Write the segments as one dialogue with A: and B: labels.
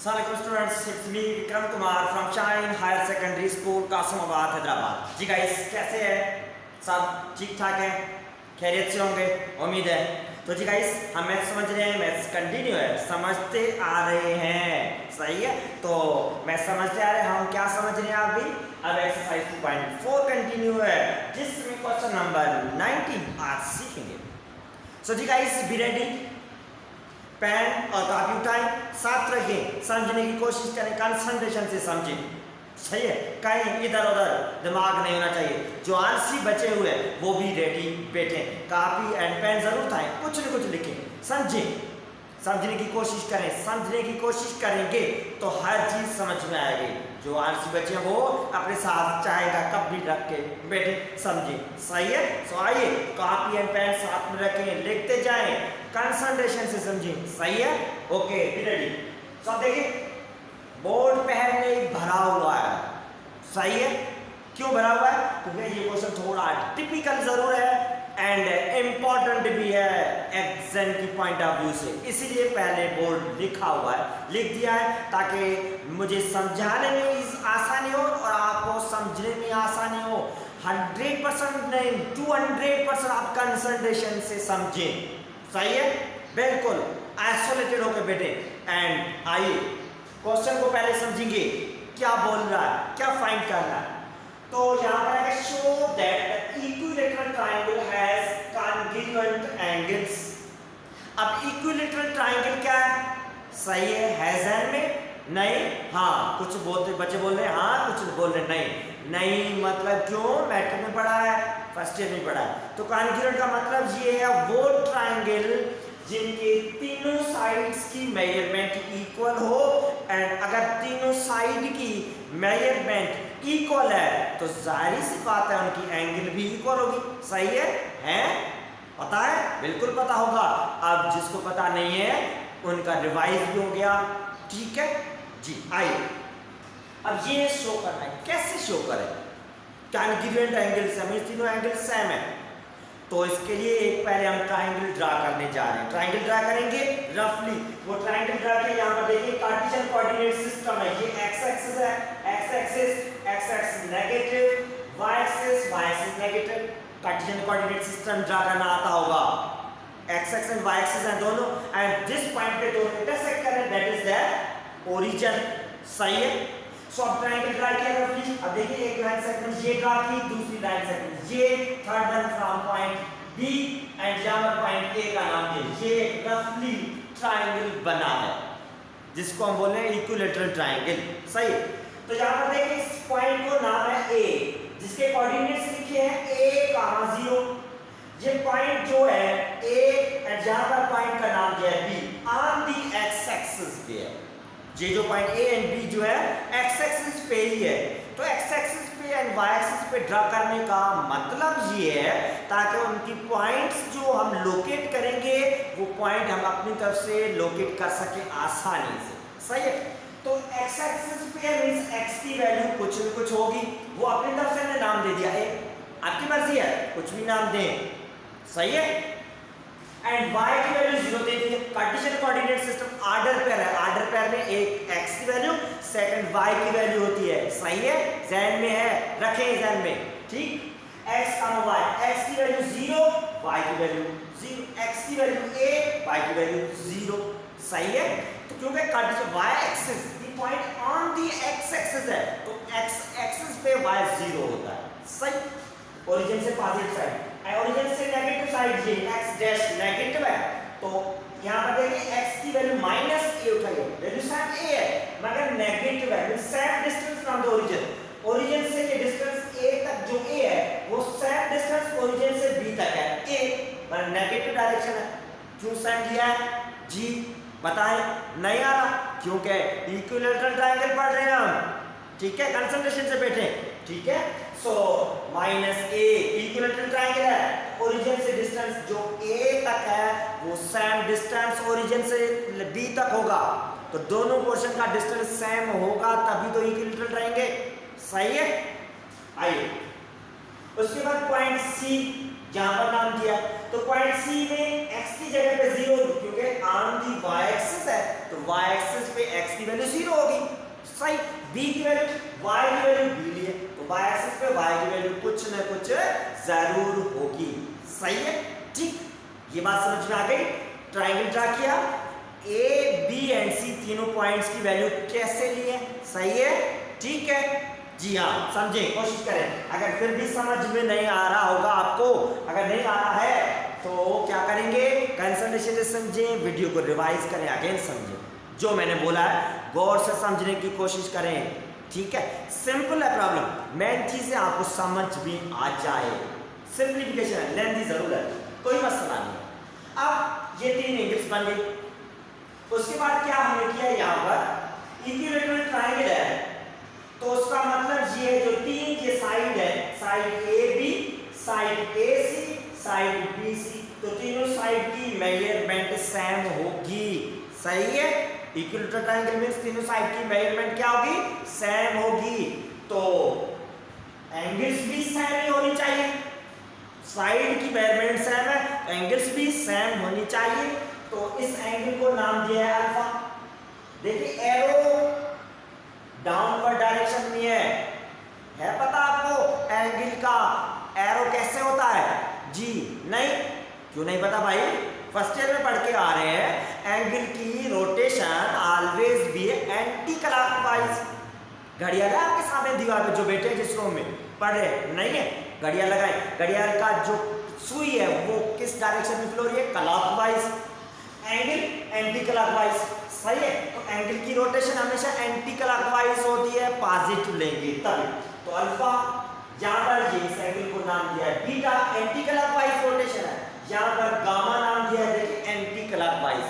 A: Assalamualaikum students, it's me Vikram Kumar from Shine Higher Secondary School Kasimabad Hyderabad. जी guys, कैसे हैं? सब ठीक ठाक हैं, खैरियत से होंगे, उम्मीद है। तो जी गाइस, हम मैथ्स समझ रहे हैं, मैथ्स कंटिन्यू है, समझते आ रहे हैं, सही है। तो मैथ्स समझते आ रहे हैं, हम क्या समझ रहे हैं अभी? अब एक्सरसाइज 2.4 कंटिन्यू है, जिसमें क्वेश्चन नंबर 19 आज सीखेंगे। सो जी गाइस, बी रेडी, पेन और कॉपी उठाएं, साथ रखें, समझने की कोशिश करें, कंसंट्रेशन से समझें, सही है। कहीं इधर उधर दिमाग नहीं होना चाहिए। जो आलसी बचे हुए वो भी रेडी बैठे, कॉपी एंड पेन जरूर उठाएं, कुछ न कुछ लिखें, समझें, समझने की कोशिश करें। समझने की कोशिश करेंगे तो हर चीज समझ में आएगी। जो आलसी बच्चे हैं वो अपने साथ चाहेगा कप भी रख के बैठे, समझे, सही है। सो आइए, कॉपी एंड पेन साथ में रखें, लिखते जाएं, कंसंट्रेशन से समझें, सही है। Okay, ready. सो देखिए, बोर्ड पहले भरा हुआ है, सही है। क्यों भरा हुआ है? क्योंकि ये क्वेश्चन थोड़ा टिपिकल जरूर है एंड इम्पॉर्टेंट भी है एग्जाम की पॉइंट ऑफ व्यू से, इसीलिए पहले बोर्ड लिखा हुआ है, लिख दिया है ताकि मुझे समझाने में आसानी हो और आपको समझने में आसानी हो। 100% नहीं, 200% आप कंसंट्रेशन से समझें, सही है, बिल्कुल आइसोलेटेड होकर बैठे। एंड आइए, क्वेश्चन को पहले समझेंगे, क्या बोल रहा है, क्या फाइंड करना है। तो यहाँ पर है show that equilateral triangle has congruent angles. अब इक्विलैटरल ट्रायंगल क्या है? सही है, हैज में नहीं, हाँ, कुछ बोलते बच्चे बोल रहे हैं हाँ, कुछ बोल रहे नहीं। नहीं मतलब क्यों? मैट्रिक में पढ़ा है, फर्स्ट ईयर में पढ़ा है। तो कॉन्ग्रुएंट का मतलब ये है वो ट्रायंगल जिनके तीनों साइड्स की मेजरमेंट इक्वल हो, एंड अगर तीनों साइड की मेजरमेंट इक्वल है तो जाहिर सी बात है उनकी एंगल भी इक्वल होगी, सही है। हैं? पता है? बिल्कुल पता होगा। अब जिसको पता नहीं है उनका रिवाइज भी हो गया, ठीक है जी। आइए, अब ये शो करना है, कैसे शो करें? कॉन्ग्रुएंट एंगल से हमें तीनों एंगल सेम है, तो इसके लिए एक पहले हम ट्रायंगल ड्रा करने जा रहे हैं। ट्रायंगल ड्रा करेंगे रफली। वो ट्रायंगल ड्रा के यहाँ पर देखिए कार्टेशियन कोऑर्डिनेट सिस्टम है। ये एक्स एक्सिस है, x axis negative, y axis negative. Cartesian coordinate system draw करना आता होगा। X axis and y axis हैं दोनों, एंड जिस पॉइंट पे दोनों इंटरसेक्ट कर रहे हैं दैट इज द ओरिजिन, सही है। सो अब ट्रायंगल ड्रा किया रफली। अब देखिए, एक लाइन सेगमेंट ये ड्रा की, दूसरी लाइन सेगमेंट ये, third one from point B and यहाँ पर पॉइंट ए का नाम दे। ये रफली ट्रायंगल बना है जिसको हम बोल रहे हैं इक्विलैटरल ट्रायंगल, सही। तो यहाँ पर देखिए, इस पॉइंट को नाम है ए, जिसके कोऑर्डिनेट्स लिखे हैं a, 0। ये पॉइंट जो है ए एंड यहाँ पर पॉइंट का नाम दिया है B, on the x axis पे है। ये जो पॉइंट ए एंड बी जो है एक्स एक्सिस पे ही है, तो एक्स एक्सिस पे एंड वाई एक्सिस पे ड्रा करने का मतलब ये है ताकि उनकी पॉइंट्स जो हम लोकेट करेंगे वो पॉइंट हम अपनी तरफ से लोकेट कर सके आसानी से, सही है। तो एक्स एक्सिस पे मींस एक्स की वैल्यू कुछ न कुछ होगी, वो अपनी तरफ से नाम दे दिया है, आपकी मर्जी है, कुछ भी नाम दें, सही है। एंड y की वैल्यू 0 दे दी है। Cartesian coordinate system order pair है, ऑर्डर पेयर में एक x की वैल्यू, सेकंड y की वैल्यू होती है, सही है, ज़हन में है, रखें ज़हन में, ठीक। x y, x की वैल्यू 0, y की वैल्यू 0, x की वैल्यू a, y की वैल्यू 0, सही है। तो क्योंकि Cartesian y axis the point on the x axis है, तो x एक्सिस पे y 0 होता है, सही। ओरिजिन से पॉजिटिव साइड, ओरिजिन से नेगेटिव साइड, ये x डैश नेगेटिव है, तो यहाँ पर देखिए x की वैल्यू -a उठाइए, वैल्यू सेम a है मगर नेगेटिव है, same distance from the origin. Origin से ये डिस्टेंस a तक जो a है वो सेम डिस्टेंस ओरिजिन से b तक है, a पर नेगेटिव डायरेक्शन है। क्यों सेम दिया है जी? बताएं, नहीं आ रहा? क्योंकि इक्विलैटरल ट्रायंगल पढ़ रहे हैं हम, ठीक है, कंसंट्रेशन से बैठे, ठीक है। सो -a इक्विलैटरल ट्रायंगल है, ओरिजिन से डिस्टेंस जो a तक है वो सेम डिस्टेंस ओरिजिन से b तक होगा, तो दोनों पोर्शन का डिस्टेंस सेम होगा तभी तो इक्विलैटरल ट्रायंगल, सही है। आइए, उसके बाद पॉइंट C जहां पर नाम दिया, तो पॉइंट C में x की जगह पे 0, क्योंकि ऑन दी y एक्सिस है तो y एक्सिस पे x की की वैल्यू 0 होगी, सही। b की वैल्यू, y की वैल्यू b लिए, तो y एक्सिस पे y की वैल्यू कुछ न कुछ जरूर होगी, सही है, ठीक। ये बात समझ में आ गई। ट्राइंगल ड्रा किया, a b एंड c तीनों पॉइंट्स की वैल्यू कैसे लिए, सही है, ठीक है जी हाँ, समझे, कोशिश करें। अगर फिर भी समझ में नहीं आ रहा होगा आपको, अगर नहीं आ रहा है तो क्या करेंगे, कंसंट्रेशन से समझें, वीडियो को रिवाइज करें, अगेन समझें, जो मैंने बोला है गौर से समझने की कोशिश करें, ठीक है। सिंपल है प्रॉब्लम, मेन चीज है आपको समझ भी आ जाए, सिंप्लीफिकेशन है, लेंथी जरूर है, कोई मसला नहीं। अब ये तीन एंगल्स बन गई, उसके बाद क्या हमने किया, यहाँ पर इक्विलैटरल ट्रायंगल है, तो उसका मतलब ये जो तीन के साइड है, side A B, side A C, side B C, तो तीनों साइड की मेजरमेंट सेम होगी, सही है। इक्विलैटरल ट्रायंगल मींस तीनों साइड की मेजरमेंट क्या होगी, सेम होगी, तो एंगल्स भी सेम ही होनी चाहिए, साइड की मेजरमेंट सेम है, एंगल्स भी सेम होनी चाहिए, तो इस एंगल को नाम दिया है अल्फा। देखिए एरो डाउनवर्ड डायरेक्शन में है पता आपको एंगल का एरो कैसे होता है, जी नहीं, क्यों नहीं पता भाई, फर्स्ट ईयर में पढ़ के आ रहे हैं, एंगल की rotation always be anti clockwise. घड़ियाल है आपके सामने दीवार पे, जो बैठे हैं जिस रूम में पढ़ रहे नहीं है, घड़ियाल लगाए, घड़ियाल का जो सुई है वो किस डायरेक्शन में फ्लो हो रही है, क्लॉकवाइज, एंगल एंटी क्लॉकवाइज, सही है। तो एंगल की रोटेशन हमेशा एंटी क्लॉकवाइज होती है, पॉजिटिव लेंगे तभी, तो अल्फा यहाँ पर इस एंगल को नाम दिया है बीटा, एंटी क्लॉकवाइज रोटेशन है, यहाँ पर गामा नाम दिया है, देखिए एंटी क्लॉकवाइज,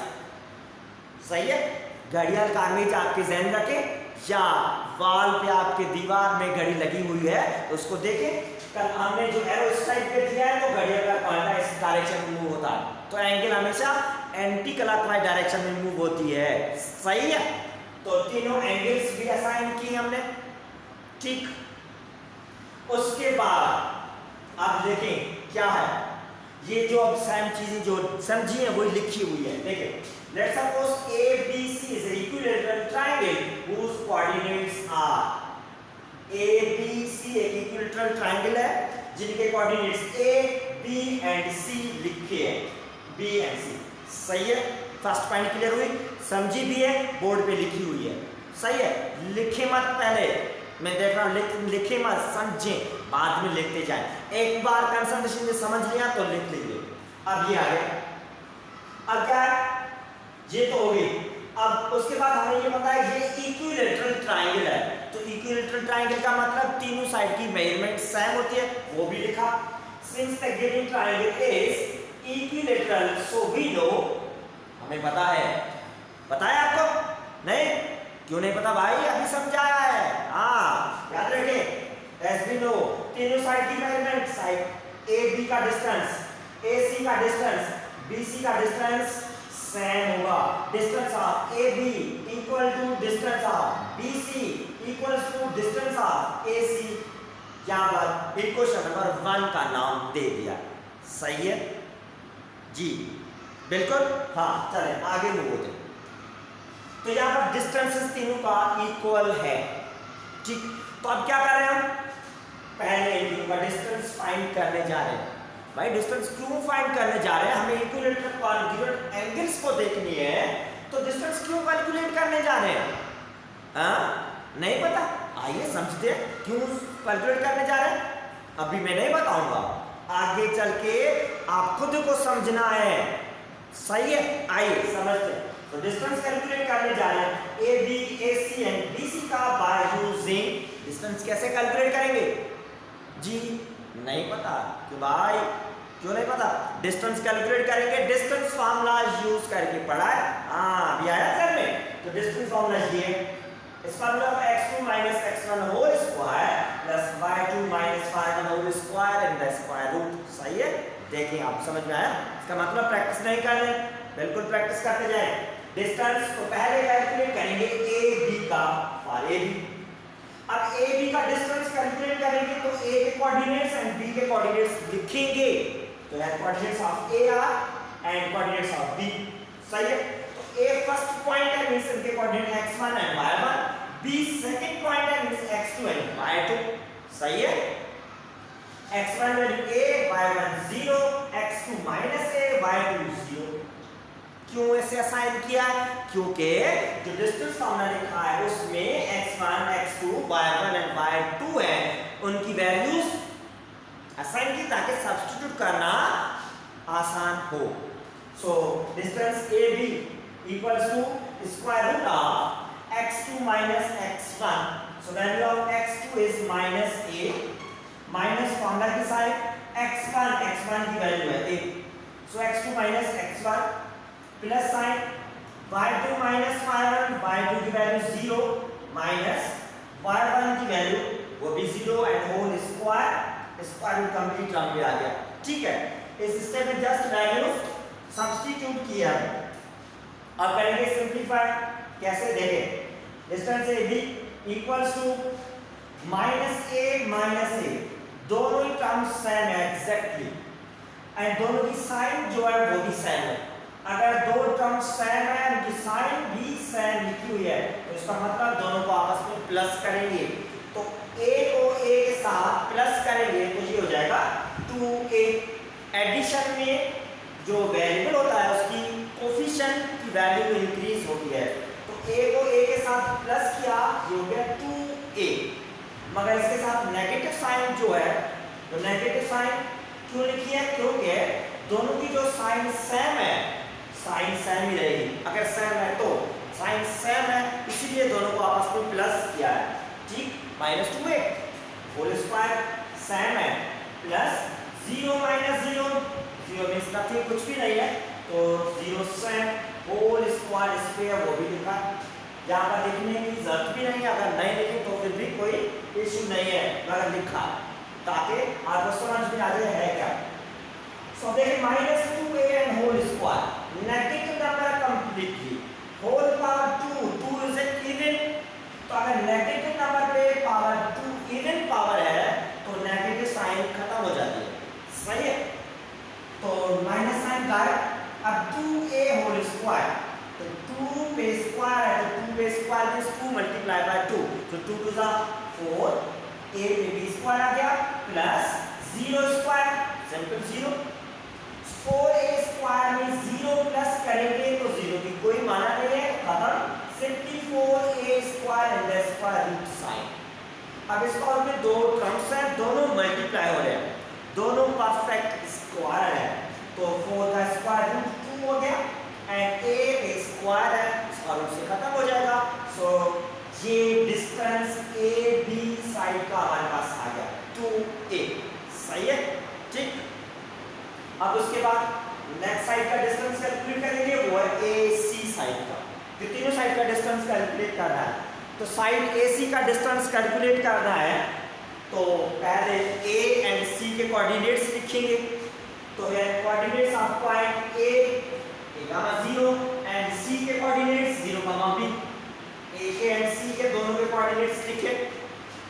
A: सही है। घड़ियाल का इमेज आपके ज़हन रखें, या वॉल पे आपके दीवार में घड़ी लगी हुई है उसको देखें, कल हमने जो एरो इस टाइप पे दिया है तो घड़ियाल का कांटा इस डायरेक्शन में मूव होता है, तो एंगल हमेशा एंटी क्लॉकवाइज डायरेक्शन में मूव होती है, सही है। तो तीनों एंगल्स भी असाइन किए हमने, ठीक। उसके बाद आप देखें क्या है, ये जो अब सेम चीजें जो समझी है वही लिखी हुई है, देखिए let's suppose ABC is an equilateral triangle whose coordinates are, ABC एक इक्विलैटरल ट्रायंगल है जिनके coordinates A, B and C लिखे हैं, B एंड C, सही है। फर्स्ट पॉइंट क्लियर हुई, समझी भी है, बोर्ड पे लिखी हुई है, सही है। लिखे मत, पहले मैं देख रहा हूँ, लिखे मत, समझें, बाद में लिखते जाएं, एक बार कंसंट्रेशन में समझ लिया तो लिख लीजिए। अब ये आ गया, अब क्या है, ये तो हो गई। अब उसके बाद हमें ये पता है ये इक्विलैटरल ट्रायंगल है, तो इक्विलैटरल ट्रायंगल का मतलब तीनों साइड की मेजरमेंट सेम होती है, वो भी लिखा। Since the given triangle is equilateral so we know, हमें पता है आपको नहीं, क्यों नहीं पता भाई, अभी समझाया है, हाँ याद रखें, एज वी नो तीनों साइड की मेजरमेंट, साइड ए बी का डिस्टेंस, ए सी का डिस्टेंस, बी सी का डिस्टेंस सेम होगा, distance of A B equal to distance of B C equals to distance of A C. यहाँ पर equation number 1 का नाम दे दिया, सही है जी, बिल्कुल, हाँ चलें आगे मूव होते हैं। तो यहाँ पर डिस्टेंसेस तीनों का इक्वल है, ठीक। तो अब क्या कर रहे हैं हम, पहले इन तीनों का डिस्टेंस फाइंड करने जा रहे हैं। भाई डिस्टेंस क्यों फाइंड करने जा रहे हैं, हमें इक्विलैटरल कॉन्ग्रुएंट एंगल्स को देखनी है, तो डिस्टेंस क्यों कैलकुलेट करने जा रहे हैं, हाँ नहीं पता, आइए समझते हैं क्यों कैलकुलेट करने जा रहे हैं, अभी मैं नहीं बताऊंगा, आगे चल के आप खुद को समझना है, सही है, आइए समझते हैं। तो डिस्टेंस कैलकुलेट करने जा रहे हैं, A B A C and B C का बाय यूजिंग, डिस्टेंस कैसे कैलकुलेट करेंगे जी, नहीं पता कि भाई, क्यों नहीं पता, डिस्टेंस कैलकुलेट करेंगे, डिस्टेंस फार्मूला यूज करके पढ़ा है, हाँ अभी आया सर में, तो डिस्टेंस फार्मूला ये है, इस फार्मूला का x2 - x1 whole square plus y2 - y1 whole square in the square root, सही है। देखिए आप समझ में आया, इसका मतलब प्रैक्टिस नहीं कर रहे, बिल्कुल प्रैक्टिस करते जाएं। डिस्टेंस तो पहले कैलकुलेट करेंगे ए बी का फॉर ए बी, अब ए बी का डिस्टेंस कैलकुलेट करेंगे तो ए के कोऑर्डिनेट्स एंड बी के कोऑर्डिनेट्स लिखेंगे, तो यह coordinates of A are and coordinates of B, सही है। तो ए फर्स्ट पॉइंट है, मींस इनके कोऑर्डिनेट x1 है बी सेकंड पॉइंट है मींस x2 एंड y2 सही है। x1 value a y1 0 x2 minus a y2 0। क्यों ऐसे असाइन किया है? क्योंकि जो डिस्टेंस हमने लिखा है उसमें x1 x2 y1 and y2 है उनकी वैल्यूज असाइन की ताकि सब्स्टिट्यूट करना आसान हो। So distance AB equals to square root of x2 minus x1. So value of x2 is minus a minus formula की साइड x1 की वैल्यू है a, so x2 minus x1 plus sign y2 minus y1 y2 की value 0 minus y1 की value वो भी 0 and whole square root complete term भी आ गया। ठीक है, इस स्टेप में जस्ट वैल्यू सब्स्टिट्यूट किया और करेंगे सिंपलीफाई। कैसे देखें, distance AB equals to minus a दोनों ही टर्म्स सेम है एग्जैक्टली एंड दोनों की साइन जो है वो भी सेम है। अगर दो टर्म्स सेम है उनकी साइन भी सेम लिखी हुई है तो इसका मतलब दोनों को आपस में प्लस करेंगे, तो a को a के साथ प्लस करेंगे तो ये हो जाएगा 2a। एडिशन में जो वेरिएबल होता है उसकी कोफिशिएंट की वैल्यू इंक्रीज होती है, तो a को a के साथ प्लस किया ये हो गया 2a, मगर इसके साथ नेगेटिव साइन जो है तो नेगेटिव साइन क्यों लिखी है? क्योंकि दोनों की जो साइन सेम है, साइन सेम ही रहेगी। अगर सेम है तो साइन सेम है इसीलिए दोनों को आपस में प्लस किया है। ठीक, minus 2a whole square same है प्लस 0 माइनस 0 मींस नथिंग, कुछ भी नहीं है, तो 0 सेम होल स्क्वायर स्क्वायर वो भी लिखा। यहाँ पर लिखने की जरूरत भी नहीं है, अगर नहीं लिखे तो फिर भी कोई इशू नहीं है अगर लिखा, ताकि आपको समझ में आ जाए है क्या। सो देखिए minus 2a and whole square negative number completely, whole power 2 is an even, तो अगर नेगेटिव नंबर पे पावर 2 इवन पावर है तो नेगेटिव साइन खत्म हो जाती है। सही है, तो माइनस साइन गायब। अब 2a होल स्क्वायर, तो 2 पे स्क्वायर है तो 2 पे स्क्वायर मींस 2 मल्टीप्लाई बाय 2, तो 2 टू द 4 a पे b स्क्वायर आ गया plus 0 square simple 0, 4a square में 0 प्लस करेंगे तो 0 की कोई माना नहीं है, खत्म, simply 4a square and the square root sign. अब स्क्वायर में दो टर्म्स हैं, दोनों मल्टीप्लाई हो रहे हैं, दोनों परफेक्ट स्क्वायर है, तो 4 का स्क्वायर रूट 2 हो गया एंड a पे स्क्वायर है, स्क्वायर रूट से खत्म हो जाएगा। सो ये डिस्टेंस AB साइड का हमारे पास आ गया 2a। सही है, ठीक। अब उसके बाद नेक्स्ट साइड का डिस्टेंस कैलकुलेट करेंगे, वो है AC साइड का। तो तीनों साइड का डिस्टेंस कैलकुलेट करना है, तो साइड AC का डिस्टेंस कैलकुलेट करना है तो पहले A एंड C के कोऑर्डिनेट्स लिखेंगे। तो ये coordinates of point A gamma 0 and C के कोऑर्डिनेट्स 0 गामा b। A के एंड C के दोनों के कोऑर्डिनेट्स लिखे,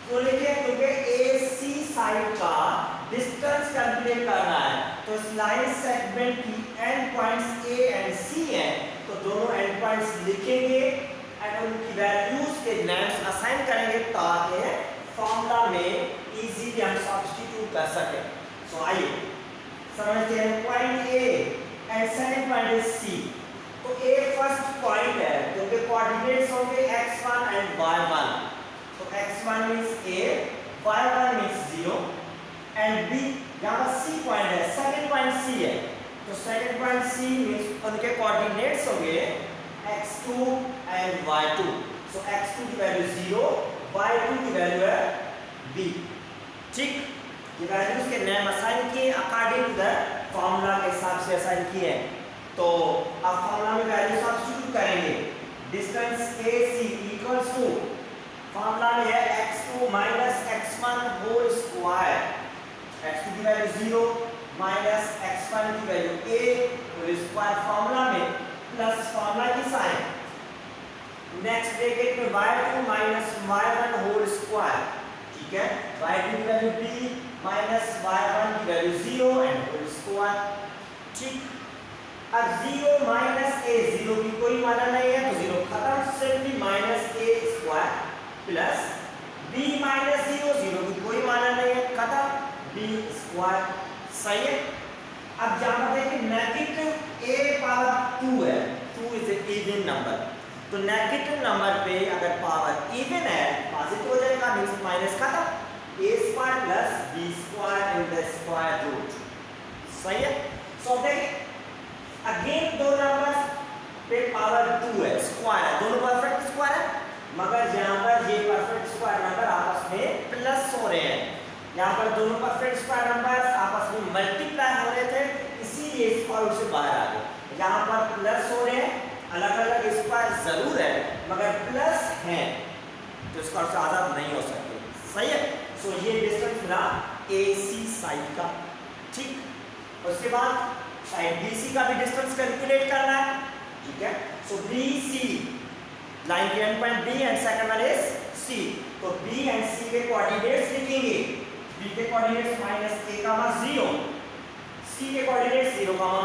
A: तो लिखे क्योंकि AC साइड का डिस्टेंस कैलकुलेट करना है, तो इस लाइन सेगमेंट की and points A and C हैं, तो दोनों एंड पॉइंट्स लिखेंगे एंड उनकी वैल्यूज के नेम्स असाइन करेंगे ताकि फॉर्मूला में इजीली हम सब्स्टिट्यूट कर सकें। सो आइए समझते हैं, point A and second point is C। तो A फर्स्ट पॉइंट है क्योंकि कोऑर्डिनेट्स होंगे x1 एंड y1, तो x1 means A, y1 means 0 and B यहाँ C पॉइंट है, सेकंड पॉइंट C है, तो सेकंड पॉइंट C मींस उनके कोऑर्डिनेट्स होंगे x2 and y2, so x2 की वैल्यू 0, y2 की वैल्यू है b। ठीक, ये वैल्यूज के नेम असाइन किए अकॉर्डिंग टू द फॉर्मूला के हिसाब से असाइन किए हैं। तो अब फॉर्मूला में वैल्यू सब्स्टिट्यूट करेंगे, distance AC equals to formula में है x2 minus x1 whole square, x2 की वैल्यू 0 माइनस x1 की value a whole square formula में प्लस फॉर्मूला की साइन, नेक्स्ट ब्रैकेट में y2 minus y1 whole square. ठीक है, y2 की वैल्यू b माइनस y1 की वैल्यू 0 एंड होल स्क्वायर। ठीक, अब 0 माइनस a, 0 की कोई माना नहीं है तो 0 खत्म, simply minus a square plus b minus 0, 0 की कोई माना नहीं है, खत्म, b स्क्वायर। सही है। अब यहाँ पर देखिए नेगेटिव a पावर 2 है, 2 इज ए इवन नंबर, तो नेगेटिव नंबर पे अगर पावर इवन है पॉजिटिव हो जाएगा, मींस माइनस खत्म, a square plus b square in the square root. सही है। सो देखिए अगेन दो नंबर्स पे पावर 2 है, स्क्वायर है, दोनों परफेक्ट स्क्वायर है, मगर यहाँ पर ये परफेक्ट स्क्वायर नंबर आपस में प्लस हो रहे हैं, यहाँ पर दोनों परफेक्ट स्क्वायर नंबर्स आपस में मल्टीप्लाई हो रहे थे, इसीलिए स्क्वायर से बाहर आ गए। यहाँ पर प्लस हो रहे हैं, अलग अलग स्क्वायर जरूर है मगर प्लस है, तो स्क्वायर से आजाद नहीं हो सकते। सही है। सो ये डिस्टेंस मिला AC साइड का, ठीक। उसके बाद साइड BC का भी डिस्टेंस कैलकुलेट करना है, ठीक है। सो BC लाइन के and point B and second one is C, तो B एंड C के कोऑर्डिनेट्स लिखेंगे, B के कोऑर्डिनेट्स -a, 0, C के कोऑर्डिनेट्स 0,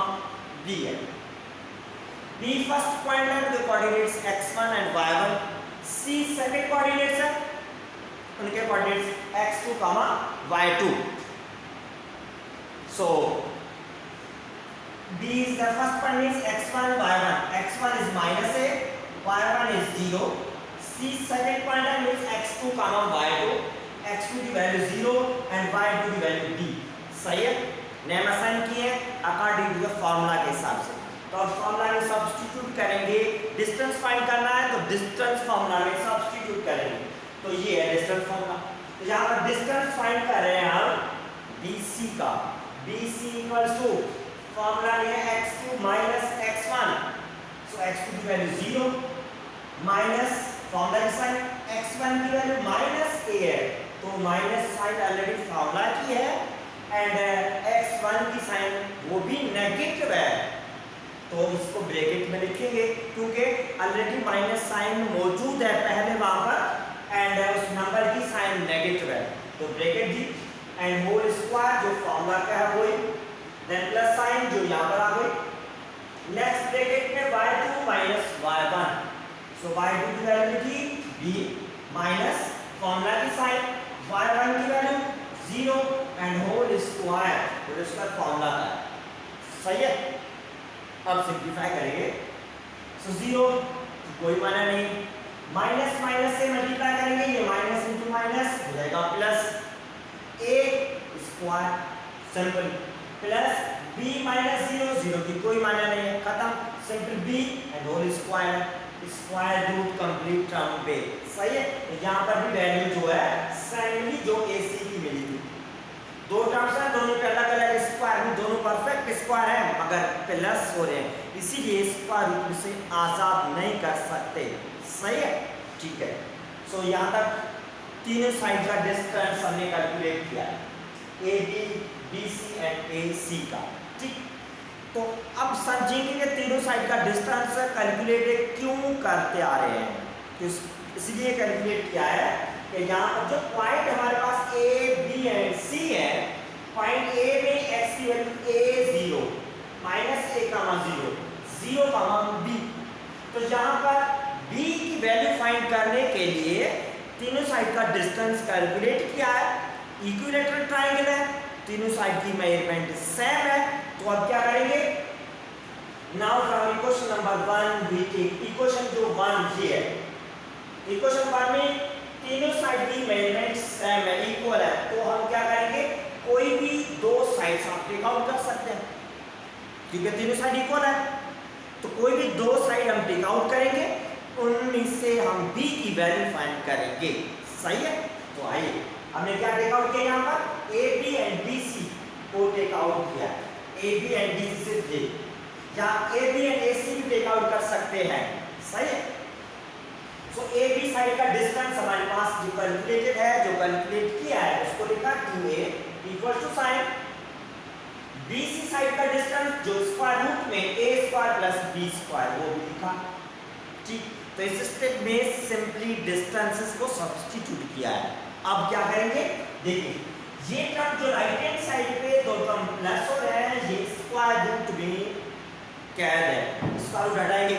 A: B है। B फर्स्ट पॉइंट है, तो coordinates x1 and y1, C second coordinates है, उनके coordinates x2, y2। So B is the first point means x1 y1, x1 is -a, y1 is 0, C second point means x2, y2, x2 की value 0 and y2 की value b। सही है। Name assign किए according to the formula के हिसाब से, तो अब फार्मूला में सब्स्टिट्यूट करेंगे, डिस्टेंस फाइंड करना है तो डिस्टेंस फार्मूला में सब्स्टिट्यूट करेंगे, तो ये है डिस्टेंस फार्मूला। तो यहाँ पर डिस्टेंस फाइंड कर रहे हैं हम BC का, BC इक्वल्स टू फार्मूला में है x2 माइनस x1, सो x2 की वैल्यू 0 माइनस फार्मूला की साइन x1 की वैल्यू -a है, तो माइनस साइन ऑलरेडी फार्मूला की है एंड x1 की साइन वो भी नेगेटिव है, तो इसको ब्रैकेट में लिखेंगे क्योंकि ऑलरेडी माइनस साइन मौजूद है पहले वहां पर एंड उस नंबर की साइन नेगेटिव है, तो bracket the and whole square जो फार्मूला का है वही, देन प्लस साइन जो यहाँ पर आ गई, नेक्स्ट ब्रैकेट में y2 माइनस y1, सो y2 की वैल्यू लिखी b माइनस फार्मूला की साइन y1 की value 0 and whole square formula का। सही है। अब सिंप्लीफाई करेंगे, सो 0 कोई माना नहीं, माइनस माइनस से मल्टीप्लाई करेंगे, ये माइनस इंटू माइनस हो जाएगा plus a square, simple, plus b minus 0, 0 की कोई माना नहीं है, खत्म, simple b and whole square, square root complete term पे। सही है। तो यहाँ पर भी वैल्यू जो है सेमली जो AC की मिली थी, दो टर्म्स हैं, दोनों के अलग अलग स्क्वायर में, दोनों परफेक्ट स्क्वायर हैं मगर प्लस हो रहे हैं, इसीलिए स्क्वायर रूट से आजाद नहीं कर सकते। सही है। ठीक है। सो यहाँ तक तीनों साइड का डिस्टेंस हमने कैलकुलेट किया है, AB, BC एंड AC का, ठीक। तो अब समझेंगे कि तीनों साइड का डिस्टेंस कैलकुलेट क्यों करते आ रहे हैं, तो इसलिए कैलकुलेट किया है कि यहाँ पर जो पॉइंट हमारे पास A, B एंड C है, पॉइंट A में x की value a0 minus a, 0, 0, b, तो यहाँ पर b की वैल्यू फाइंड करने के लिए तीनों साइड का डिस्टेंस कैलकुलेट किया है, इक्विलेटरल ट्रायंगल है, तीनों साइड की मेजरमेंट सेम है, तो अब क्या करेंगे, now from equation number 1 we take equation जो 1 ये है, इक्वेशन 1 में तीनों साइड की मेजरमेंट सेम है, इक्वल है, तो हम क्या करेंगे, कोई भी दो साइड्स आप टेक आउट कर सकते हैं क्योंकि तीनों साइड इक्वल है, तो कोई भी दो साइड हम टेक आउट करेंगे, उनमें से हम b की वैल्यू फाइंड करेंगे। सही है। तो आइए हमने क्या टेक आउट किया, यहाँ पर AB एंड BC को टेक आउट किया, AB एंड BC सिर्फ ये, या AB एंड AC भी टेक आउट कर सकते हैं। सही है। सो AB साइड का डिस्टेंस हमारे पास जो कैलकुलेटेड है, जो कैलकुलेट किया है उसको लिखा 2a equal to sign BC side का डिस्टेंस जो स्क्वायर रूट में a square plus b square वो भी लिखा, ठीक। तो इस स्टेप में सिंपली डिस्टेंसेस को सब्स्टिट्यूट किया है। अब क्या करेंगे, देखिए ये टर्म जो राइट हैंड साइड पे दो टर्म प्लस हो रहे हैं, ये स्क्वायर रूट में कैद है, स्क्वायर रूट हटाएंगे,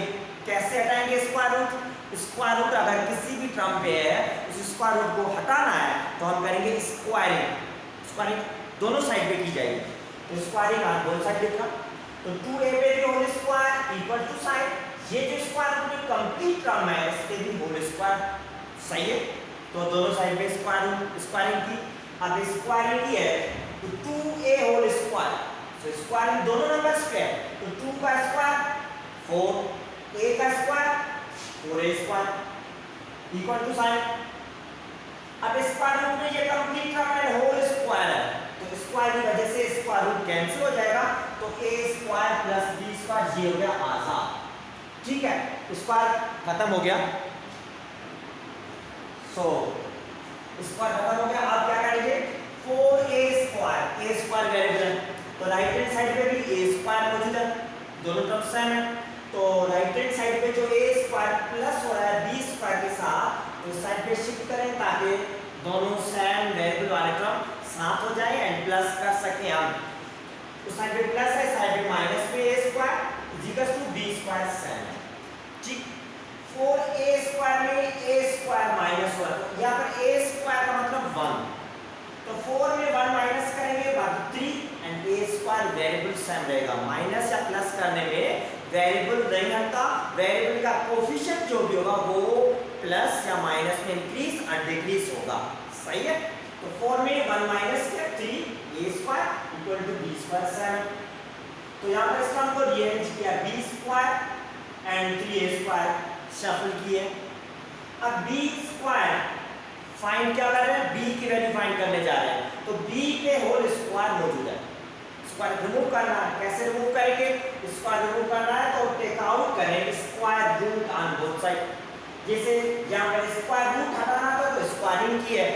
A: कैसे हटाएंगे स्क्वायर रूट, स्क्वायर रूट अगर किसी भी टर्म पे है उस स्क्वायर रूट को हटाना है तो हम करेंगे स्क्वायरिंग। स्क्वायरिंग दोनों साइड पे की जाएगी, तो स्क्वायरिंग ऑन बोथ साइड लिखा। तो 2ab whole square equal to sign, ये जो स्क्वायर रूट की कंप्लीट टर्म है इसके भी होल स्क्वायर, सही है। तो दोनों साइड पे स्क्वायरिंग की। अब स्क्वायरिंग की है तो 2a होल स्क्वायर, तो स्क्वायरिंग दोनों नंबर्स पे है, तो 2 का स्क्वायर 4, a का square 4a square equal to sign. अब स्क्वायर रूट में ये कंप्लीट टर्म है होल स्क्वायर है, तो स्क्वायर की वजह से स्क्वायर रूट कैंसिल हो जाएगा, तो a square plus b square ये हो गया आधा, ठीक है। स्क्वायर खत्म हो गया, सो स्क्वायर खत्म हो गया। अब क्या करेंगे 4a square, a square variable है तो राइट हैंड साइड पे भी a स्क्वायर मौजूद है, दोनों तरफ सेम है, तो राइट हैंड साइड पे जो a स्क्वायर प्लस हो रहा है b स्क्वायर के साथ, तो साइड पे शिफ्ट करें ताकि दोनों सेम वेरिएबल वाले टर्म साथ हो जाए एंड प्लस कर सकें हम। तो साइड पे प्लस है, साइड पे माइनस पे a square equals to b square same है, ठीक। 4a स्क्वायर में a स्क्वायर माइनस हुआ, तो यहाँ पर a स्क्वायर का मतलब 1, तो 4 में 1 माइनस करेंगे बाकी 3 and a square variable same रहेगा। माइनस या प्लस करने में वेरिएबल नहीं हटता, वेरिएबल का कोफिशिएंट जो भी होगा वो प्लस या माइनस में इंक्रीज और डिक्रीज होगा, सही है। तो 4 में 1 माइनस किया 3a square equal to b square same. तो यहाँ पर इसका हमको रीअरेंज किया b square and 3a square shuffle किए। अब b स्क्वायर फाइंड क्या कर रहे हैं, b की वैल्यू फाइंड करने जा रहे हैं, तो b पे होल स्क्वायर मौजूद है, स्क्वायर रिमूव करना है। कैसे रिमूव करेंगे, स्क्वायर रिमूव करना है तो टेक आउट करेंगे square root on both side. जैसे यहाँ पर स्क्वायर रूट हटाना था तो स्क्वायरिंग की है,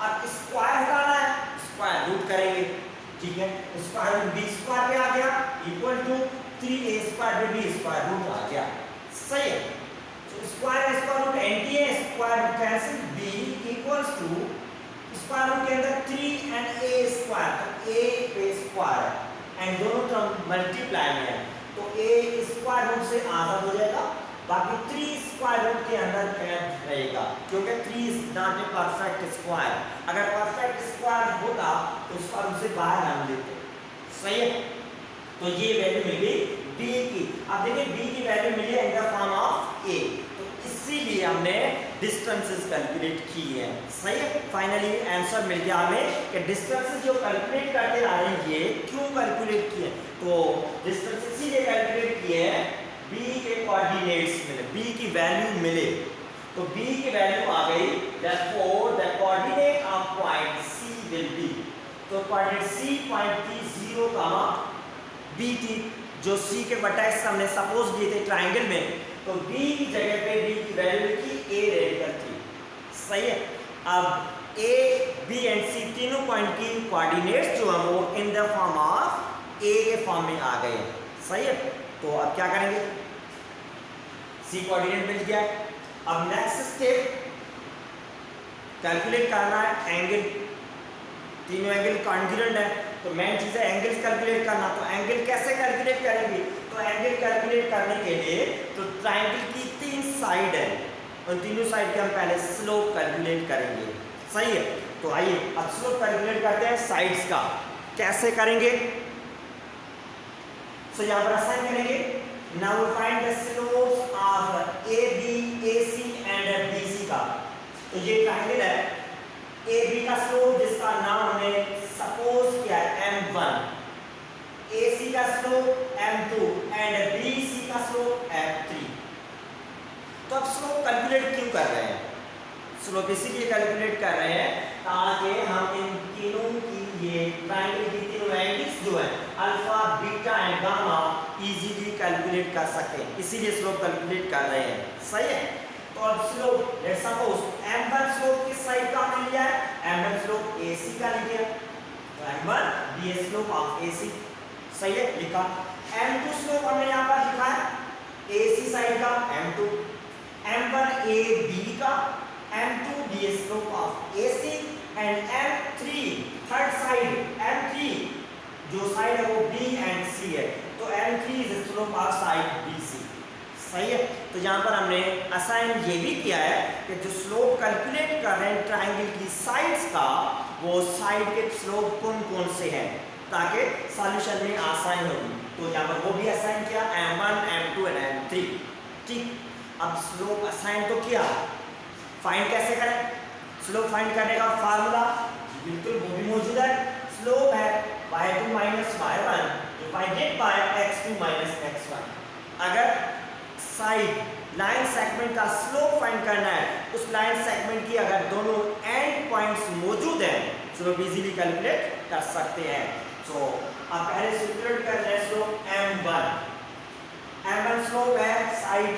A: अब स्क्वायर हटाना है स्क्वायर रूट करेंगे, ठीक है। स्क्वायर रूट b स्क्वायर पे आ गया इक्वल टू 3a स्क्वायर पे b स्क्वायर रूट आ गया, सही है। स्क्वायर रूट एंटी है, square root cancel, b equals to square root के अंदर 3 एंड a स्क्वायर, तो a पे स्क्वायर है एंड दोनों टर्म मल्टीप्लाई में है, तो a स्क्वायर रूट से आधा हो जाएगा, बाकी 3 स्क्वायर रूट के अंदर कैद रहेगा, क्योंकि 3 is not a perfect square. अगर परफेक्ट स्क्वायर होता तो स्क्वायर रूट से बाहर हम लेते, सही है। तो ये वैल्यू मिल गई b की। अब देखिए b की वैल्यू मिली है in the form of a, इसीलिए हमने डिस्टेंसेस कैलकुलेट की है, सही है। फाइनली आंसर मिल गया हमें कि डिस्टेंसेस जो कैलकुलेट करते आ रहे हैं ये क्यों कैलकुलेट किए, तो डिस्टेंस इसीलिए कैलकुलेट किए हैं b के कोऑर्डिनेट्स मिले, b की वैल्यू मिले, तो b की वैल्यू आ गई, therefore the coordinate of point c will be, तो कोऑर्डिनेट c पॉइंट थी 0, b थी, जो c के वर्टेक्स हमने सपोज लिए थे ट्रायंगल में, तो b की जगह पे b की वैल्यू की a रेडिकल थी, सही है। अब a b एंड c तीनों पॉइंट की कोऑर्डिनेट्स जो है वो in the form of a के फॉर्म में आ गए, सही है। तो अब क्या करेंगे, c कोऑर्डिनेट मिल गया, अब नेक्स्ट स्टेप कैलकुलेट करना है एंगल, तीनों एंगल कॉन्ग्रुएंट है, तो मेन चीज है एंगल्स कैलकुलेट करना। तो एंगल कैसे कैलकुलेट करेंगे, तो एंगल कैलकुलेट करने के लिए तो ट्रायंगल की 3 साइड है, उन तीनों साइड के हम पहले स्लोप कैलकुलेट करेंगे, सही है। तो आइए अब स्लोप कैलकुलेट करते हैं साइड्स का, कैसे करेंगे, सो यहाँ पर असाइन करेंगे। Now we find the slopes of AB, AC and BC का। तो ये ट्रायंगल है, AB का स्लोप जिसका नाम हमने सपोज किया है M1, AC का स्लोप M2 एंड BC का स्लोप M3। तो अब स्लोप कैलकुलेट क्यों कर रहे हैं, स्लोप इसीलिए कैलकुलेट कर रहे हैं ताकि हम इन तीनों की ये ट्रायंगल की तीनों एंगल्स जो है alpha, beta and gamma easily calculate कर सकें, इसीलिए स्लोप कैलकुलेट कर रहे हैं, सही है। तो अब slope let's suppose M1 slope किस साइड का हमने लिया है, M1 स्लोप AC का लिया, तो M1 be a slope of AC, सही है, लिखा। M2 स्लोप हमने यहाँ पर लिखा है AC साइड का M2, M1 AB का, M2 be a slope of AC and M3 third side M3 जो साइड है वो B एंड C है, तो M3 is a slope of side BC, सही है। तो यहाँ पर हमने असाइन ये भी किया है कि जो स्लोप कैलकुलेट कर रहे हैं ट्राइंगल की साइड्स का, वो साइड के स्लोप कौन कौन से हैं ताकि सॉल्यूशन में आसानी होगी। तो यहाँ पर वो भी असाइन किया m1, m2 एंड m3। ठीक, अब स्लोप असाइन तो किया, फाइंड कैसे करें? स्लोप फाइंड करने का फार्मूला बिल्कुल वो भी मौजूद है। स्लोप है y2 minus y1 divided by x2 minus x1। अगर साइड लाइन सेगमेंट का स्लोप फाइंड करना है, उस लाइन सेगमेंट की अगर दोनों एंड पॉइंट्स मौजूद हैं तो आप इजीली कैलकुलेट कर सकते हैं। तो आप पहले कैलकुलेट कर रहे हैं स्लोप m1 स्लोप है साइड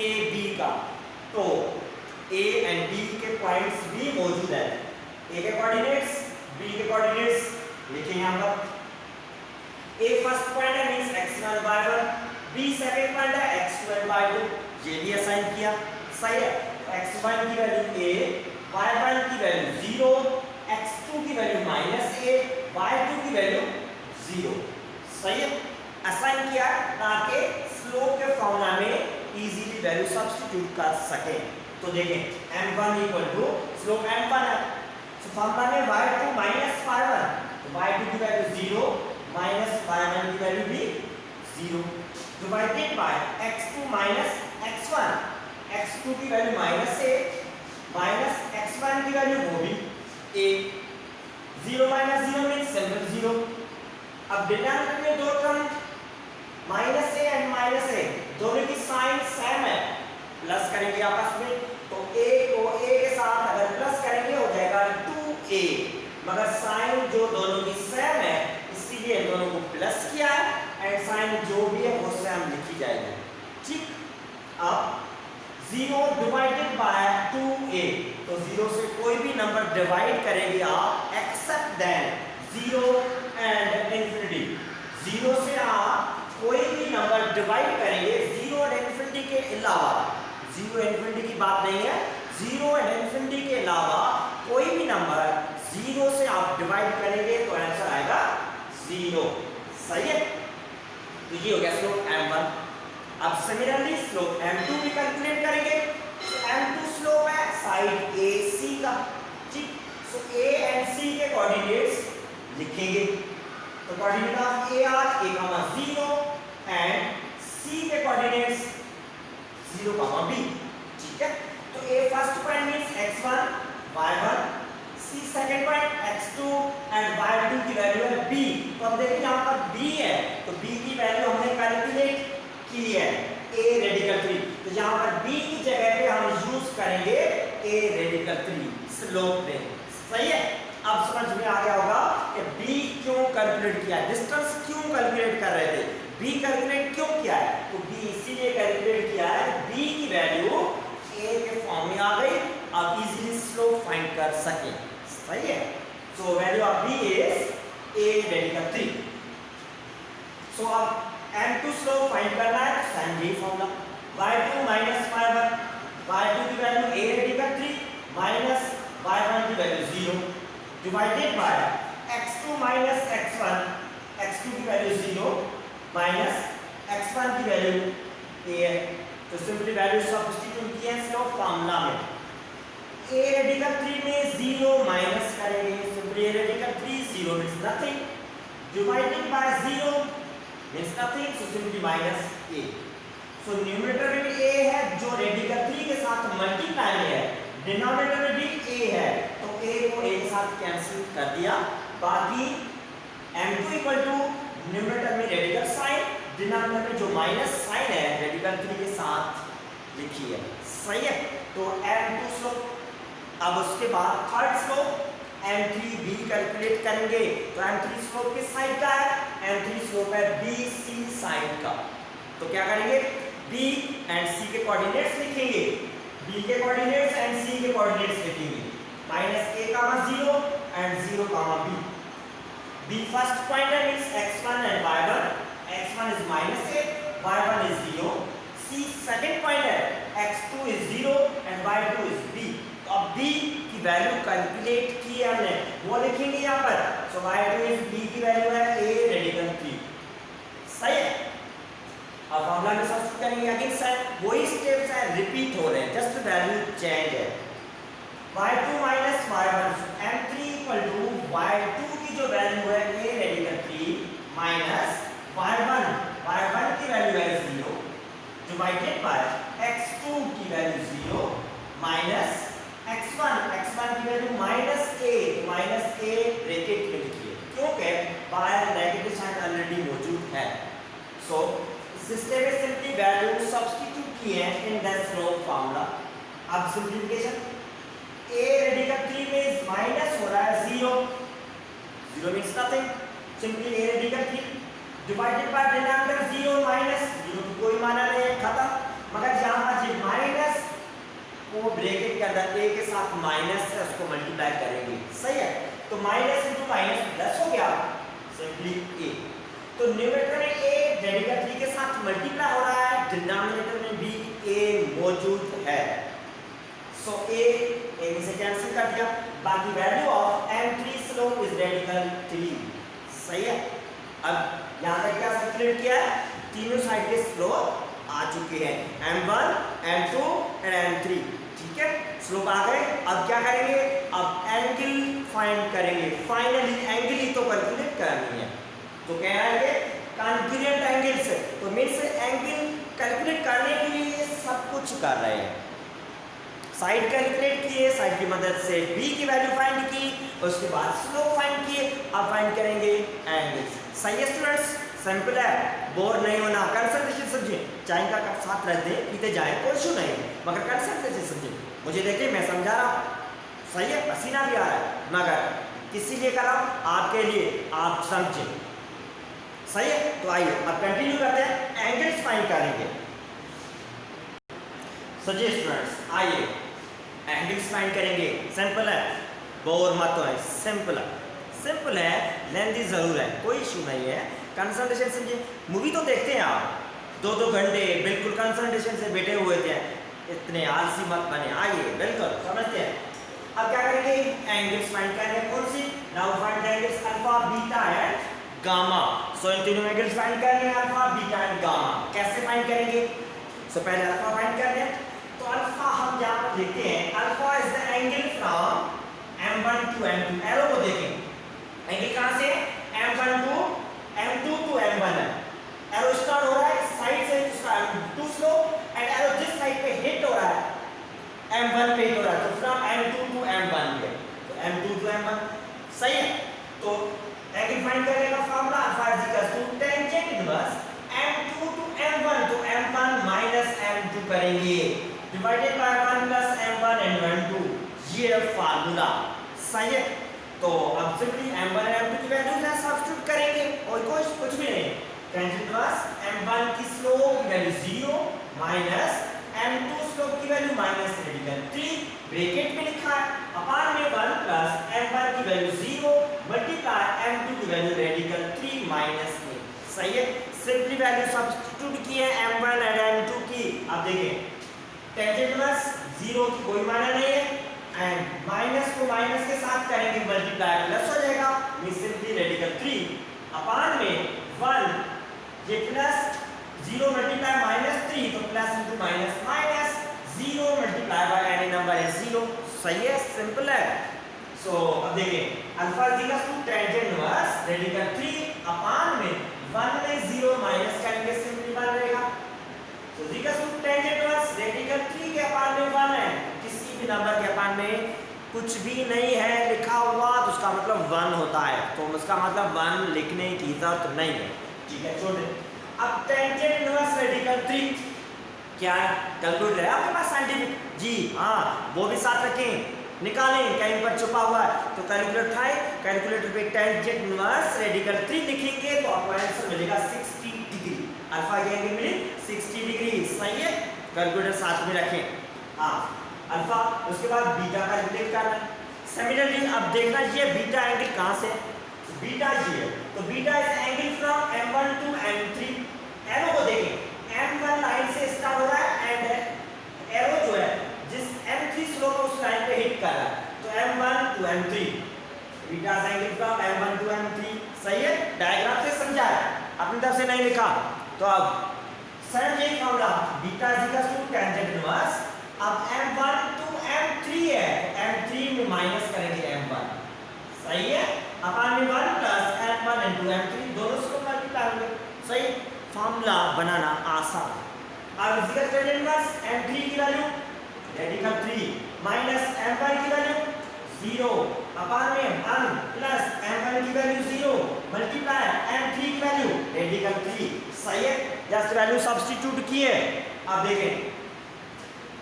A: ए बी का, तो ए एंड बी के पॉइंट्स भी मौजूद है। ए के कोऑर्डिनेट्स, बी के कोऑर्डिनेट्स लिखें यहाँ पर। ए फर्स्ट पॉइंट है means x1 y1, B second point है x2 एंड y2, ये भी असाइन किया। सही है, x1 की वैल्यू a, y1 की वैल्यू 0, x2 की वैल्यू -a, y2 की वैल्यू 0। सही है, असाइन किया ताकि स्लोप के फॉर्मूला में इजीली वैल्यू सब्स्टिट्यूट कर सके। तो देखें m1 equal to slope m1 है, तो फॉर्मूला में y2 माइनस y1, तो y2 की वैल्यू 0 माइनस y1 की वैल्यू भी 0 divided by x2 minus x1, x2 की वैल्यू -a माइनस x1 की वैल्यू वो भी a। 0 minus 0 means simple 0। अब डिनोमिनेटर में दो टर्म -a एंड -a दोनों की साइन सेम है, प्लस करेंगे आपस में, तो a को a के साथ अगर प्लस करेंगे हो जाएगा 2a, मगर साइन जो दोनों की सेम है इसीलिए दोनों को प्लस किया है एंड साइन जो भी है वो सेम लिखी जाएगी। ठीक, अब 0 डिवाइडेड बाय 2a, तो 0 से कोई भी नंबर डिवाइड करेंगे आप एक्सेप्ट देन 0 एंड इंफिनिटी। 0 से आप कोई भी नंबर डिवाइड करेंगे 0 और इंफिनिटी के अलावा, 0 इंफिनिटी की बात नहीं है, 0 एंड इंफिनिटी के अलावा कोई भी नंबर 0 से आप डिवाइड करेंगे तो आंसर आएगा 0। सही है, तो ये हो गया स्लोप m1। अब सिमिलरली स्लोप m2 भी कैलकुलेट करेंगे। तो m2 स्लोप है साइड AC का। ठीक, सो A एंड C के कोऑर्डिनेट्स लिखेंगे, तो coordinate of A are a, 0 and C के कोऑर्डिनेट्स 0, b। ठीक है, तो A first point means x1 y1, C second point x2 and y2 की वैल्यू है b। तो अब देखिए यहाँ पर b है, तो b की वैल्यू हमने कैलकुलेट की है a रेडिकल 3, तो यहाँ पर b की जगह पे हम यूज करेंगे a रेडिकल 3 स्लोप में। सही है, अब समझ में आ गया होगा कि b क्यों कैलकुलेट किया, डिस्टेंस क्यों कैलकुलेट कर रहे थे, b कैलकुलेट क्यों किया है, तो b इसीलिए कैलकुलेट किया है b की वैल्यू a के फॉर्म में आ गई, अब इजीली स्लोप फाइंड कर सके। सही है, so value of b is a radical 3। सो अब m2 स्लोप फाइंड करना है, तो सेम यही formula, y2 minus y1, y2 की value a radical 3 minus y1 की value 0 divided by x2 minus x1, x2 की वैल्यू 0 माइनस x1 की value a है। तो सिंपली वैल्यू सब्स्टिट्यूट किए स्लोप फार्मूला में, a रेडिकल 3 में 0 माइनस करेंगे, simply a radical 3 0 means nothing, divided by 0 means nothing, so simply minus a। So numerator में a है जो रेडिकल 3 के साथ मल्टीप्लाई में है, डिनोमिनेटर में भी a है, तो a को a के साथ कैंसिल कर दिया, बाकी m2 इक्वल टू न्यूमरेटर में रेडिकल साइन, डिनोमिनेटर में जो माइनस साइन है रेडिकल 3 के साथ लिखी है। सही है, तो m2 स्लोप। अब उसके बाद थर्ड स्लोप m3b कैलकुलेट करेंगे, तो m3 स्लोप किस साइड का है, m3 स्लोप है bc साइड का। तो क्या करेंगे, b एंड c के कोऑर्डिनेट्स लिखेंगे, b के कोऑर्डिनेट्स एंड c के कोऑर्डिनेट्स लिखेंगे, -a, 0 and 0, b। b first point है means x1 and y1, x1 is -a, y1 is 0, c second point है, x2 is 0 and y2 is b। तो अब b की value calculate की है हमने, वो लिखेंगे यहाँ पर, सो y2 is b की वैल्यू है a रेडिकल 3। सही है, अब फॉर्मूला में सब्स्टिट्यूट करेंगे, अगेन सर वही स्टेप्स हैं, रिपीट हो रहे हैं, जस्ट वैल्यू चेंज है। y2 minus y1 m3 equal to y2 की जो वैल्यू है a रेडिकल 3 माइनस y1 की वैल्यू है 0 डिवाइडेड बाय x2 की वैल्यू 0 माइनस x1 की वैल्यू माइनस a ब्रैकेट में लिखिए क्योंकि बाहर नेगेटिव साइन ऑलरेडी मौजूद है। सो सिस्टम में सिंपली वैल्यू सब्स्टिट्यूट किए हैं इन द स्लोप फार्मूला। अब सिंप्लीफिकेशन a रेडिकल 3 में माइनस हो रहा है 0 means nothing, simply a radical 3 divided by denominator 0 minus 0 की कोई माना नहीं है, खत्म। मगर जहां पर ये माइनस वो ब्रैकेट के अंदर a के साथ माइनस है उसको मल्टीप्लाई करेंगे, सही है। तो माइनस इंटू माइनस प्लस हो गया सिंपली a। तो न्यूमरेटर में a रेडिकल 3 के साथ मल्टीप्लाई हो रहा है, डिनोमिनेटर में भी a मौजूद है। सो a से कैंसिल कर दिया, बाकी value of m3 slope is radical 3, सही है। अब यहां तक क्या कैलकुलेट किया है, तीनों साइड के स्लोप आ चुके हैं m1 m2 एंड m3, ठीक है। स्लोप आ गए, अब क्या करेंगे, अब एंगल फाइंड करेंगे। फाइनली एंगल ही तो कैलकुलेट करनी है, तो क्या आएंगे कॉन्ग्रुएंट एंगल से, तो मींस एंगल कैलकुलेट करने के लिए सब कुछ कर रहे हैं। साइड कैलकुलेट किए, साइड की मदद से b की वैल्यू फाइंड की, उसके बाद स्लोप फाइंड किए, अब फाइंड करेंगे एंगल्स। सही है स्टूडेंट्स, सिंपल है, बोर नहीं होना, कंसंट्रेशन समझिए। चाय का कप साथ रख दे, पीते जाए, कोई इशू नहीं, मगर कंसंट्रेशन समझिए। मुझे देखिए मैं समझा रहा हूँ, सही है, पसीना भी आ रहा है, मगर किसी लिए कर रहा हूँ, आपके लिए, आप समझे, सही है। तो आइए अब कंटिन्यू करते हैं, एंगल्स फाइंड करेंगे। सही स्टूडेंट्स, आइए एंगल्स फाइंड करेंगे। सिंपल है, बोर मत हो, सिंपल है, लेंथी जरूर है, कोई इशू नहीं है। कंसंट्रेशन समझिए, मूवी तो देखते हैं आप 2-2 घंटे बिल्कुल कंसंट्रेशन से बैठे हुए थे, इतने आलसी मत बने, आइए बिल्कुल समझते हैं। अब क्या करेंगे, एंगल्स फाइंड करेंगे, कौन सी, now find angles alpha beta and gamma. So इन तीनों एंगल्स फाइंड करने हैं, अल्फा बीटा एंड गामा। कैसे फाइंड करेंगे, सो पहले अल्फा फाइंड कर लें। तो अल्फा हम यहाँ पर देखते हैं, alpha is the angle from m1 to m2, arrow को देखें, एंगल कहां से, m1 to m2 to m1 है। एरो स्टार्ट हो रहा है साइड से, इसका m2 स्लो, एंड एरो जिस साइड पे हिट हो रहा है m1 पे हिट हो रहा है, तो फ्रॉम m2 टू m1 पे, तो m2 टू m1, सही है। तो एंगल फाइंड करने का formula alpha is equal to tangent inverse m2 to m1, तो m1 माइनस m2 करेंगे, divided by 1 plus m1 and m2, ये फार्मूला, सही है। तो अब सिंपली m1 और m2 की वैल्यूज है सब्स्टिट्यूट करेंगे, और कुछ भी नहीं, टेंजेंट इनवर्स m1 की स्लोप की वैल्यू 0 माइनस m2 स्लोप की वैल्यू माइनस रेडिकल 3, ब्रैकेट में लिखा है, अपान में 1 प्लस m1 की वैल्यू 0 मल्टीप्लाई m2 की वैल्यू रेडिकल 3 माइनस a, सही है। सिंपली वैल्यू सब्स्टिट्यूट की है m1 और m2 की। अब देखें टेंजेंट इनवर्स 0 की कोई माना नहीं है, एंड माइनस को माइनस के साथ करेंगे मल्टीप्लाई, प्लस हो जाएगा, मींस सिंपली रेडिकल 3 अपान में 1, ये प्लस 0 मल्टीप्लाई माइनस 3, तो plus into minus minus 0 multiply by any number है 0, सही है, सिंपल है। सो अब देखें alpha is equal to tangent inverse radical 3 upon में 1 में 0 माइनस करेंगे, सिंपली 1 रहेगा, तो equal to tangent inverse radical 3 के अपान में 1 है, किसी भी नंबर के अपान में कुछ भी नहीं है लिखा हुआ, तो उसका मतलब 1 होता है, तो उसका मतलब 1 लिखने की जरूरत नहीं है, ठीक है, छोड़ दें। अब टेंजेंट इनवर्स रेडिकल 3 क्या है, कैलकुलेटर है आपके पास साइंटिफिक, जी हाँ, वो भी साथ रखें, निकालें, कहीं पर छुपा हुआ है तो कैलकुलेटर उठाए, कैलकुलेटर पे टेंजेंट इनवर्स रेडिकल 3 लिखेंगे तो आपको आंसर मिलेगा 60 डिग्री, अल्फा की एंगल मिली 60 डिग्री, सही है। कैलकुलेटर साथ में रखें, हाँ अल्फा, उसके बाद बीटा कैलकुलेट करना है। सिमिलरली अब देखना ये बीटा एंगल कहाँ से, बीटा ये है, तो beta is angle from m1 to m3, arrow को देखें, m1 लाइन से स्टार्ट हो रहा है एंड एरो जो है जिस m3 स्लोप उस लाइन पे हिट कर रहा है, तो m1 to m3, beta is angle from m1 to m3, सही है। डायग्राम से समझा है, अपनी तरफ से नहीं लिखा, तो अब सर ये formula beta equal to tangent inverse. अब m1 टू m3 है, तो m3 में माइनस करेंगे m1, सही है, अपन में 1 प्लस m1 इनटू m3 दोनों से मल्टीप्लाई होंगे, सही। फॉर्मूला बनाना आसान। अब इसका टेंजेंट इनवर्स m3 की वैल्यू रेडिकल 3 माइनस m1 की वैल्यू 0 अपन में 1 प्लस m1 की वैल्यू 0 मल्टीप्लाई m3 की वैल्यू रेडिकल 3, सही है। जस्ट वैल्यू सब्स्टिट्यूट किए। अब देखें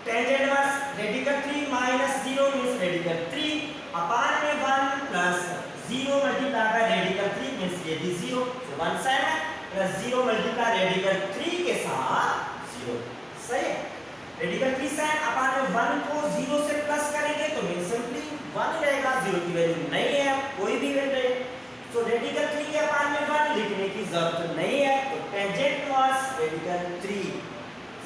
A: tangent inverse radical 3 minus 0 means radical 3 अपन में 1 plus 0 multiply bye radical 3 means ये भी 0, सो 1 साइन है प्लस 0 मल्टीप्लाई रेडिकल 3 के साथ 0, सही है। रेडिकल 3 साइन अपन में 1 को 0 से प्लस करेंगे तो मींस सिंपली 1 रहेगा, 0 की वैल्यू नहीं है कोई भी वैल्यू, तो रेडिकल 3 के अपन में 1 लिखने की जरूरत नहीं है, तो टेंजेंट इनवर्स रेडिकल 3,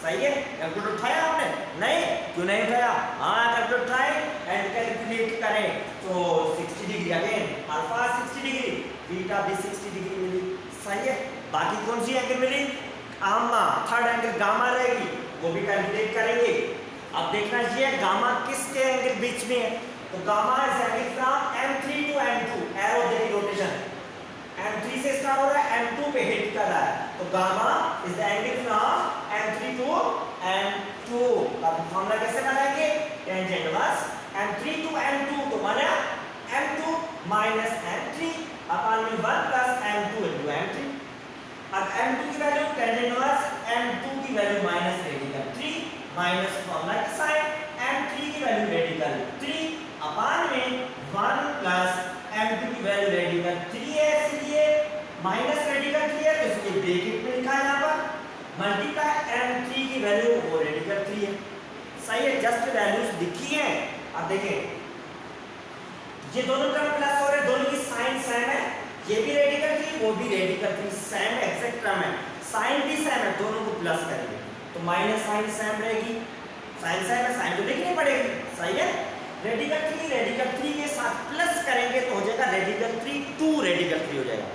A: सही है। कैलकुलेटर उठाया आपने? नहीं, क्यों नहीं उठाया? हाँ कैलकुलेटर उठाए एंड कैलकुलेट करें तो 60 degree again alpha 60 degree beta भी 60 डिग्री मिली, सही है। बाकी कौन सी एंगल मिली? गामा, थर्ड एंगल गामा रहेगी, वो भी कैलकुलेट करेंगे। अब देखना ये गामा किसके एंगल बीच में है, तो gamma is angle from m3 to m2, arrow देखिए रोटेशन m3 से स्टार्ट हो रहा है m2 पे हिट कर रहा है, तो gamma is the angle from m3 to m2। अब फॉर्मूला कैसे बनाएंगे? Tangent inverse m3 to m2 तो माना m2 माइनस m3 अपन में 1 प्लस m2 इनटू m3। अब m2 की वैल्यू टेंजेंट इनवर्स m2 की value minus radical 3 minus formula की साइन m3 की वैल्यू रेडिकल 3 अपन में 1 प्लस m2 की वैल्यू रेडिकल 3 है, इसलिए माइनस रेडिकल 3 है तो इसलिए ब्रैकेट में लिखा है यहाँ पर मल्टीप्लाई m3 की वैल्यू वो रेडिकल 3 है, सही है। जस्ट वैल्यूज लिखी है। अब देखें ये दोनों टर्म प्लस हो रहे, दोनों की साइन सेम है, ये भी रेडिकल 3 वो भी रेडिकल 3 सेम एग्जैक्ट टर्म है, साइन भी सेम है, दोनों को प्लस करेंगे तो माइनस साइन सेम रहेगी, साइन सेम है साइन तो लिखनी पड़ेगी, सही है। रेडिकल 3 के साथ प्लस करेंगे तो हो जाएगा रेडिकल 3 2 रेडिकल 3 हो जाएगा,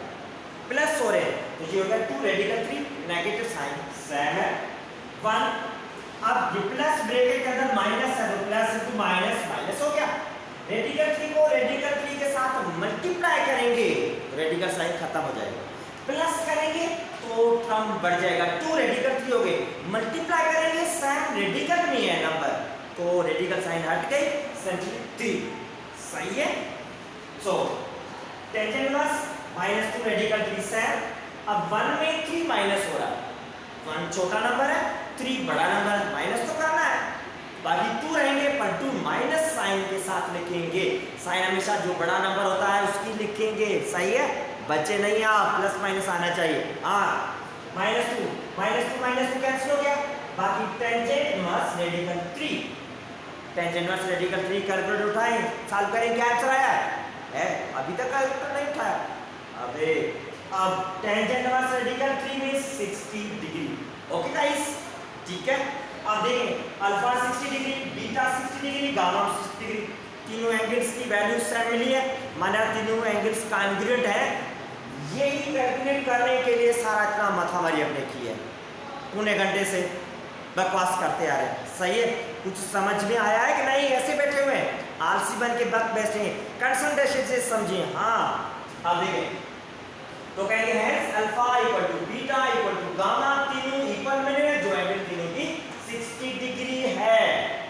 A: प्लस हो रहे तो ये होगा 2 रेडिकल 3 नेगेटिव साइन सेम है 1। अब ये प्लस ब्रैकेट के अंदर माइनस है तो प्लस इनटू माइनस माइनस हो गया। रेडिकल 3 को रेडिकल 3 के साथ मल्टीप्लाई करेंगे तो रेडिकल साइन खत्म हो जाएगा, प्लस करेंगे तो टर्म बढ़ जाएगा, 2 रेडिकल 3 हो गए, मल्टीप्लाई करेंगे साइन रेडिकल में है नंबर तो रेडिकल साइन हट गई, सेंटीमीटर 3, सही है। So tangent inverse minus 2 radical 3 sign. अब 1 में 3 माइनस हो रहा है, 1 छोटा नंबर है 3 बड़ा नंबर है, माइनस तो करना है, बाकी 2 रहेंगे पर 2 माइनस साइन के साथ लिखेंगे, साइन हमेशा जो बड़ा नंबर होता है उसकी लिखेंगे, सही है। बच्चे नहीं आप प्लस माइनस आना चाहिए, हाँ माइनस 2 कैंसिल हो गया, बाकी tangent inverse radical 3, tangent inverse radical 3 calculator उठाएं सॉल्व करें, क्या आंसर आया है? अभी तक कैलकुलेटर नहीं उठाया, अबे अब टेंजेंट इनवर्स रेडिकल 3 में 60 डिग्री, ओके गाइस, ठीक है। अब देखें alpha 60 degree, beta 60 degree, gamma 60 degree, तीनों एंगल्स की वैल्यू सेम मिली है, माना तीनों एंगल्स कॉन्ग्रुएंट है। यही कैलकुलेट करने के लिए सारा काम माथामारी अपने की है, पूरे घंटे से बकवास करते आ रहे हैं, सही है। कुछ समझ में आया है कि नहीं? ऐसे बैठे हुए हैं आलसी बन के बक बैठे हैं, कंसंट्रेशन से समझिए। हाँ अब देखें तो कहेंगे है alpha equal to beta equal to gamma, तीनों इक्वल मिले जो एंगल तीनों की 60 डिग्री है,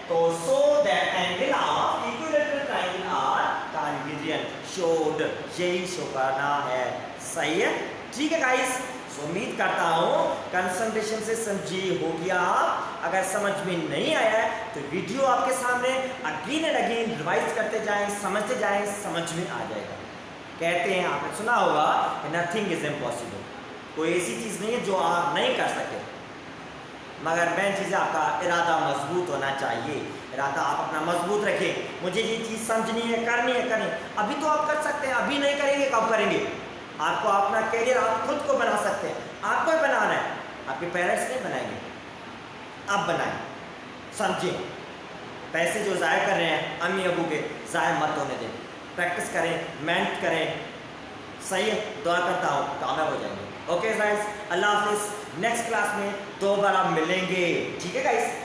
A: तो so that angle of equilateral triangle are congruent, showed, यही शो करना है, सही है, ठीक है गाइस। सो उम्मीद करता हूँ कंसंट्रेशन से समझिए हो गया। अगर समझ में नहीं आया है तो वीडियो आपके सामने अगेन एंड अगेन रिवाइज करते जाएं, समझते जाएं, समझ में आ जाएगा। कहते हैं आपने सुना होगा नथिंग इज इम्पॉसिबल, कोई ऐसी चीज़ नहीं है जो आप नहीं कर सकते, मगर मेन चीज़ आपका इरादा मजबूत होना चाहिए, इरादा आप अपना मजबूत रखें, मुझे ये चीज़ समझनी है करनी है करें। अभी तो आप कर सकते हैं, अभी नहीं करेंगे कब करेंगे? आपको अपना कैरियर आप खुद को बना सकते हैं, आपको ही बनाना है, आपके पेरेंट्स नहीं बनाएंगे, आप बनाएं, समझें। पैसे जो ज़ाया कर रहे हैं अम्मी अबू के, ज़ाया मत होने दें, प्रैक्टिस करें, मेहनत करें, सही है। दुआ करता हूँ कामयाब हो जाएंगे। ओके गाइस, अल्लाह हाफिज। नेक्स्ट क्लास में दोबारा मिलेंगे, ठीक है गाइस।